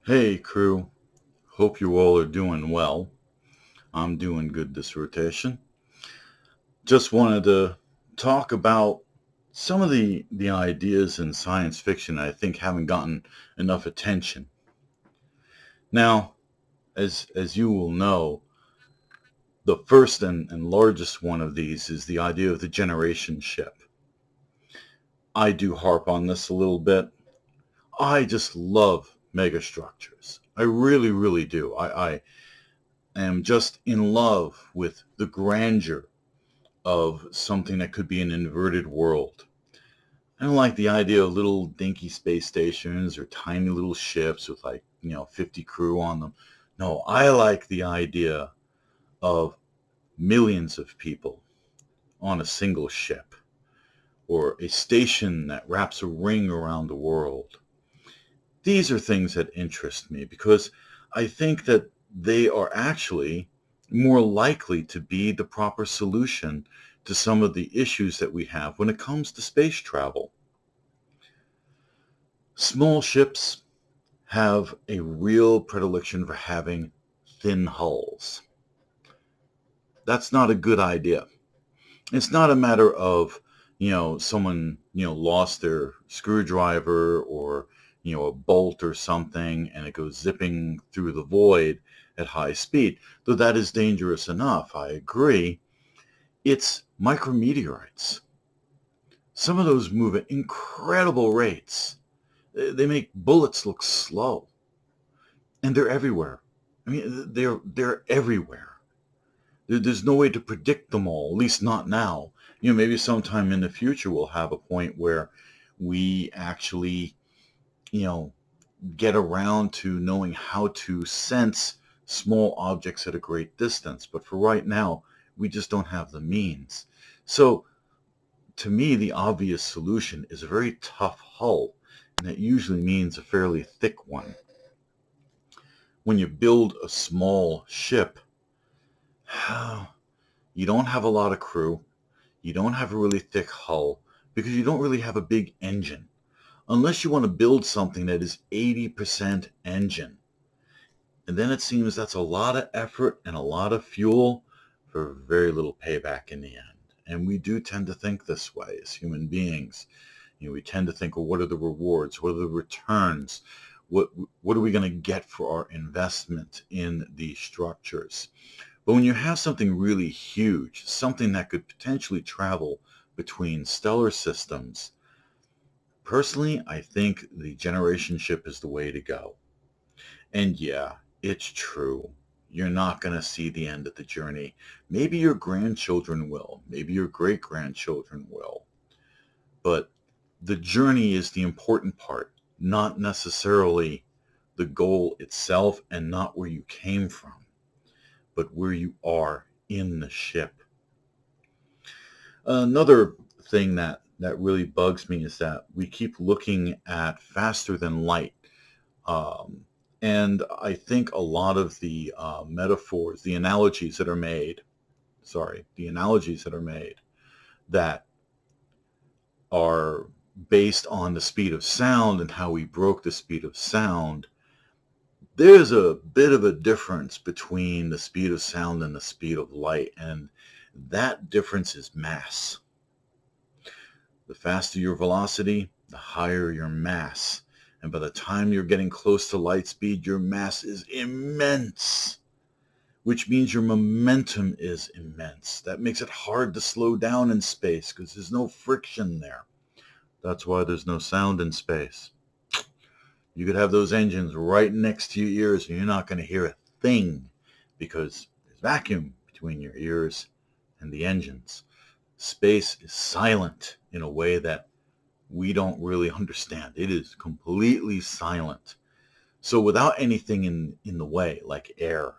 Hey crew, hope you all are doing well. I'm doing good this rotation. Just wanted to talk about some of the ideas in science fiction I think haven't gotten enough attention. Now, as you will know, the first and largest one of these is the idea of the generation ship. I do harp on this a little bit. I just love megastructures. I really, really do. I am just in love with the grandeur of something that could be an inverted world. I don't like the idea of little dinky space stations or tiny little ships with 50 crew on them. No, I like the idea of millions of people on a single ship or a station that wraps a ring around the world. These are things that interest me because I think that they are actually more likely to be the proper solution to some of the issues that we have when it comes to space travel. Small ships have a real predilection for having thin hulls. That's not a good idea. It's not a matter of, someone, lost their screwdriver or, a bolt or something and it goes zipping through the void at high speed. Though that is dangerous enough, I agree. It's micrometeorites. Some of those move at incredible rates. They make bullets look slow, and they're everywhere. I mean, they're everywhere. There's no way to predict them all, at least not now. Maybe sometime in the future we'll have a point where we actually, you know, get around to knowing how to sense small objects at a great distance. But for right now, we just don't have the means. So to me, the obvious solution is a very tough hull, and that usually means a fairly thick one. When you build a small ship, you don't have a lot of crew. You don't have a really thick hull because you don't really have a big engine. Unless you want to build something that is 80% engine. And then it seems that's a lot of effort and a lot of fuel for very little payback in the end. And we do tend to think this way as human beings. We tend to think, well, what are the rewards? What are the returns? What are we going to get for our investment in these structures? But when you have something really huge, something that could potentially travel between stellar systems, personally, I think the generation ship is the way to go. And yeah, it's true. You're not going to see the end of the journey. Maybe your grandchildren will. Maybe your great-grandchildren will. But the journey is the important part, not necessarily the goal itself and not where you came from, but where you are in the ship. Another thing that really bugs me is that we keep looking at faster than light. And I think a lot of the metaphors, the analogies that are made, the analogies that are made that are based on the speed of sound and how we broke the speed of sound, there's a bit of a difference between the speed of sound and the speed of light, and that difference is mass. The faster your velocity, the higher your mass. And by the time you're getting close to light speed, your mass is immense, which means your momentum is immense. That makes it hard to slow down in space because there's no friction there. That's why there's no sound in space. You could have those engines right next to your ears and you're not going to hear a thing because there's vacuum between your ears and the engines. Space is silent in a way that we don't really understand. It is completely silent. So without anything in the way, like air,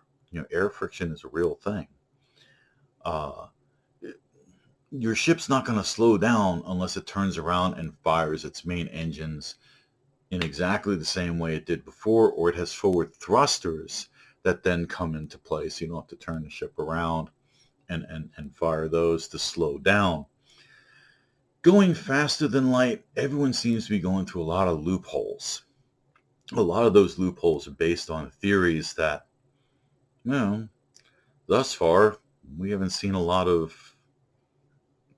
air friction is a real thing. Uh, your ship's not going to slow down unless it turns around and fires its main engines in exactly the same way it did before, or it has forward thrusters that then come into play. So you don't have to turn the ship around and fire those to slow down. Going faster than light, everyone seems to be going through a lot of loopholes. a lot of those loopholes are based on theories that, you know, thus far, we haven't seen a lot of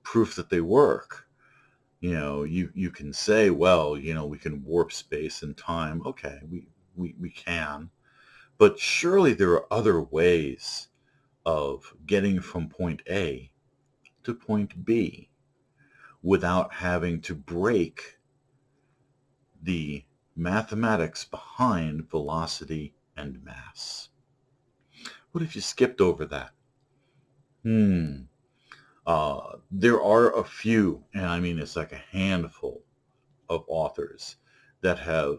proof that they work. You can say, well, we can warp space and time. Okay, we can. But surely there are other ways of getting from point A to point B without having to break the mathematics behind velocity and mass. What if you skipped over that? Hmm. There are a few, and I mean it's like a handful of authors that have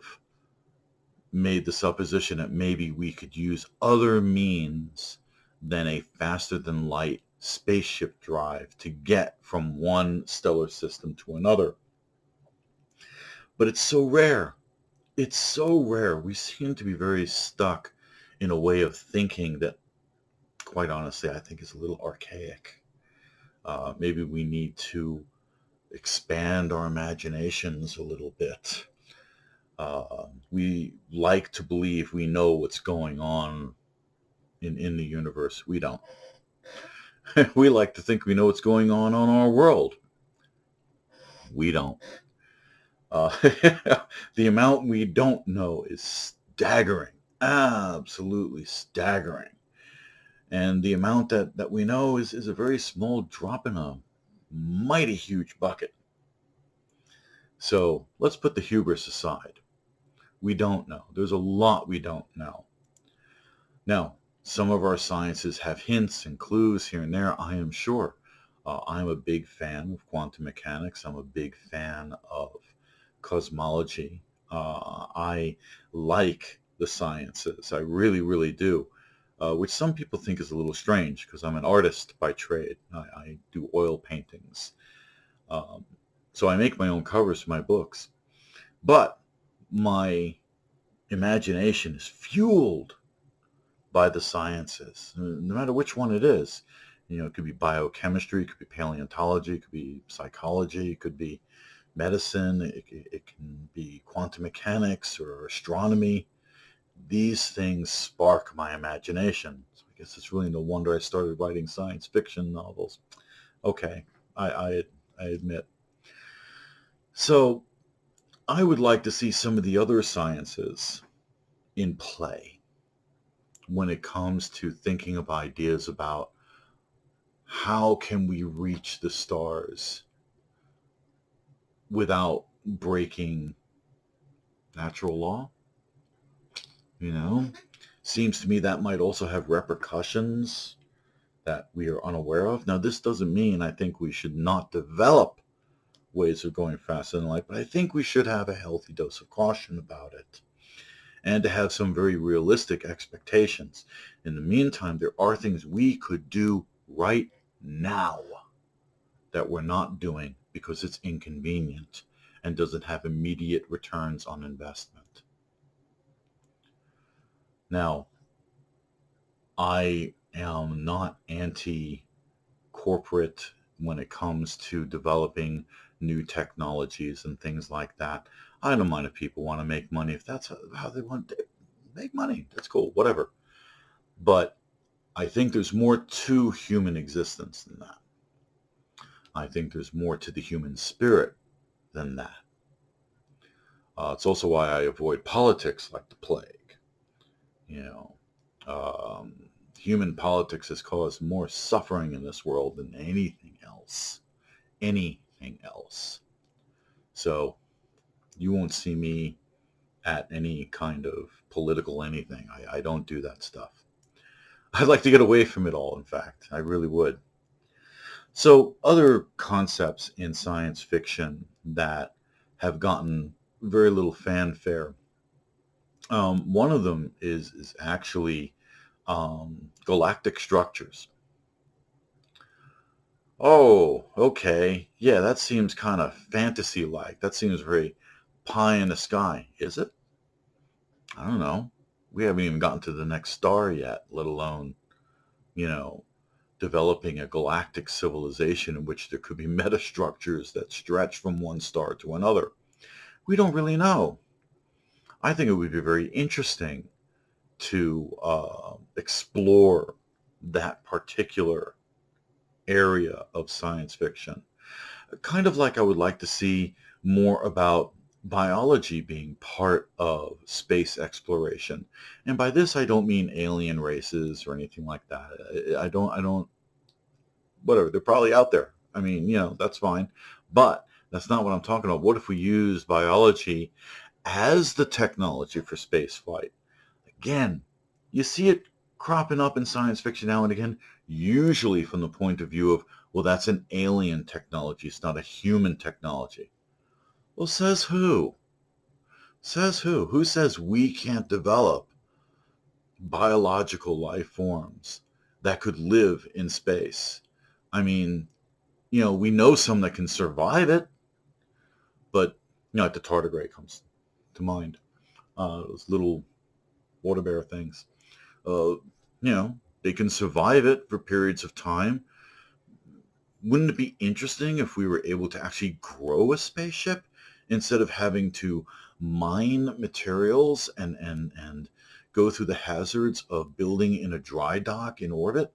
made the supposition that maybe we could use other means than a faster than light spaceship drive to get from one stellar system to another. But it's so rare. It's so rare. We seem to be very stuck in a way of thinking that, quite honestly, I think is a little archaic. Maybe we need to expand our imaginations a little bit. We like to believe we know what's going on in the universe. We don't. We like to think we know what's going on our world. We don't. Uh, the amount we don't know is staggering, absolutely staggering. And the amount that we know is a very small drop in a mighty huge bucket. So let's put the hubris aside. We don't know. There's a lot we don't know. Now, some of our sciences have hints and clues here and there, I am sure. I'm a big fan of quantum mechanics. I'm a big fan of cosmology. I like the sciences. I really, really do. Which some people think is a little strange because I'm an artist by trade. I do oil paintings. Um, so I make my own covers for my books. But my imagination is fueled by the sciences, no matter which one it is. It could be biochemistry, it could be paleontology, it could be psychology, it could be medicine, it can be quantum mechanics or astronomy. These things spark my imagination. So I guess it's really no wonder I started writing science fiction novels. Okay, I admit. So I would like to see some of the other sciences in play when it comes to thinking of ideas about how can we reach the stars without breaking natural law. Seems to me that might also have repercussions that we are unaware of. Now, this doesn't mean I think we should not develop ways of going faster than light, but I think we should have a healthy dose of caution about it and to have some very realistic expectations. In the meantime, there are things we could do right now that we're not doing because it's inconvenient and doesn't have immediate returns on investment. Now, I am not anti-corporate when it comes to developing new technologies and things like that. I don't mind if people want to make money. If that's how they want to make money, that's cool, whatever. But I think there's more to human existence than that. I think there's more to the human spirit than that. It's also why I avoid politics like the plague. You know, human politics has caused more suffering in this world than anything else. Anything else. So you won't see me at any kind of political anything. I don't do that stuff. I'd like to get away from it all, in fact. I really would. So other concepts in science fiction that have gotten very little fanfare. One of them is actually galactic structures. Oh, okay. Yeah, that seems kind of fantasy-like. That seems very pie in the sky. Is it? I don't know. We haven't even gotten to the next star yet, let alone, you know, developing a galactic civilization in which there could be metastructures that stretch from one star to another. We don't really know. I think it would be very interesting to explore that particular area of science fiction. Kind of like I would like to see more about biology being part of space exploration. And by this, I don't mean alien races or anything like that. I don't, whatever, they're probably out there. I mean, that's fine. But that's not what I'm talking about. What if we use biology as the technology for space flight? Again, you see it cropping up in science fiction now and again, usually from the point of view of, well, that's an alien technology. It's not a human technology. Well, says who? Says who? Who says we can't develop biological life forms that could live in space? I mean, we know some that can survive it, but, the tardigrade comes to mind. Those little water bear things. Uh, they can survive it for periods of time. Wouldn't it be interesting if we were able to actually grow a spaceship instead of having to mine materials and go through the hazards of building in a dry dock in orbit?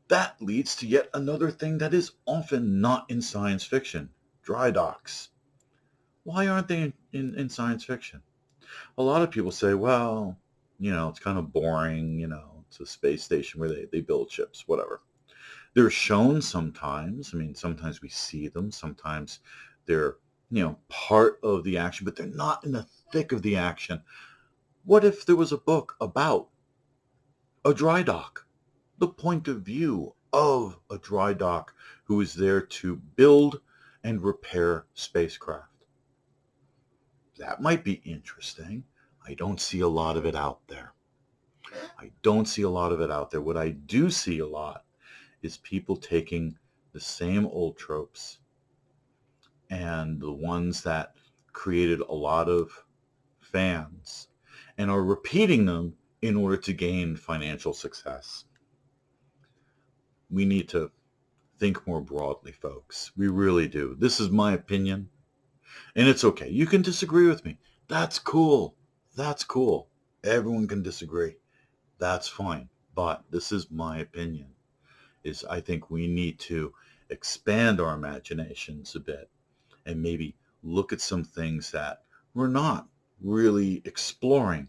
That leads to yet another thing that is often not in science fiction: dry docks. Why aren't they in science fiction? A lot of people say, well, it's kind of boring, it's a space station where they build ships, whatever. They're shown sometimes. I mean, sometimes we see them. Sometimes they're, part of the action, but they're not in the thick of the action. What if there was a book about a dry dock? The point of view of a dry dock who is there to build and repair spacecraft. That might be interesting. I don't see a lot of it out there. What I do see a lot is people taking the same old tropes and the ones that created a lot of fans and are repeating them in order to gain financial success. We need to think more broadly, folks. We really do. This is my opinion, and it's okay. You can disagree with me. That's cool. Everyone can disagree. That's fine. But this is my opinion. I think we need to expand our imaginations a bit and maybe look at some things that we're not really exploring,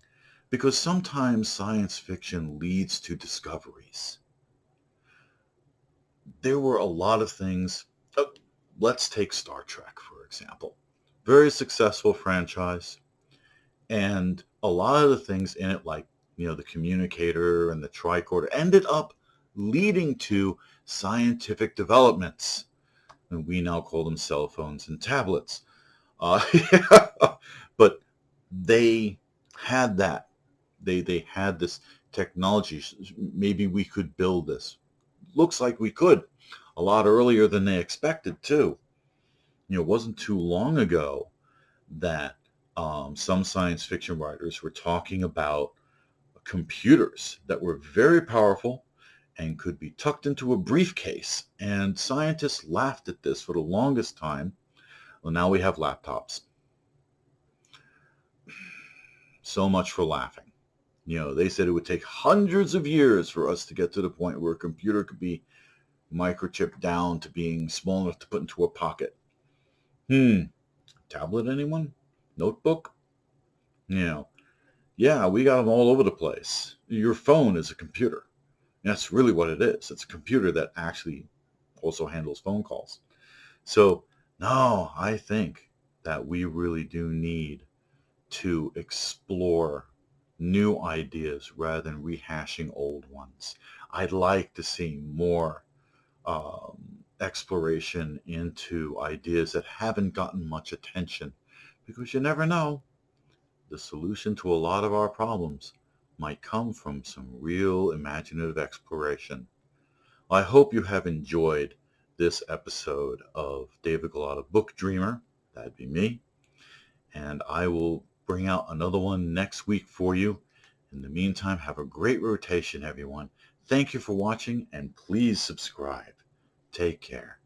because sometimes science fiction leads to discoveries. There were a lot of things. Let's take Star Trek, for example. Very successful franchise. And a lot of the things in it, like, the communicator and the tricorder, ended up leading to scientific developments. And we now call them cell phones and tablets. But they had that. They had this technology. Maybe we could build this. Looks like we could a lot earlier than they expected, too. It wasn't too long ago that some science fiction writers were talking about computers that were very powerful and could be tucked into a briefcase. And scientists laughed at this for the longest time. Well, now we have laptops. So much for laughing. They said it would take hundreds of years for us to get to the point where a computer could be microchipped down to being small enough to put into a pocket. Tablet, anyone? Notebook? Yeah, we got them all over the place. Your phone is a computer. That's really what it is. It's a computer that actually also handles phone calls. So, no, I think that we really do need to explore new ideas rather than rehashing old ones. I'd like to see more exploration into ideas that haven't gotten much attention, because you never know. The solution to a lot of our problems might come from some real imaginative exploration. I hope you have enjoyed this episode of David Galata Book Dreamer. That'd be me. And I will bring out another one next week for you. In the meantime, have a great rotation, everyone. Thank you for watching, and please subscribe. Take care.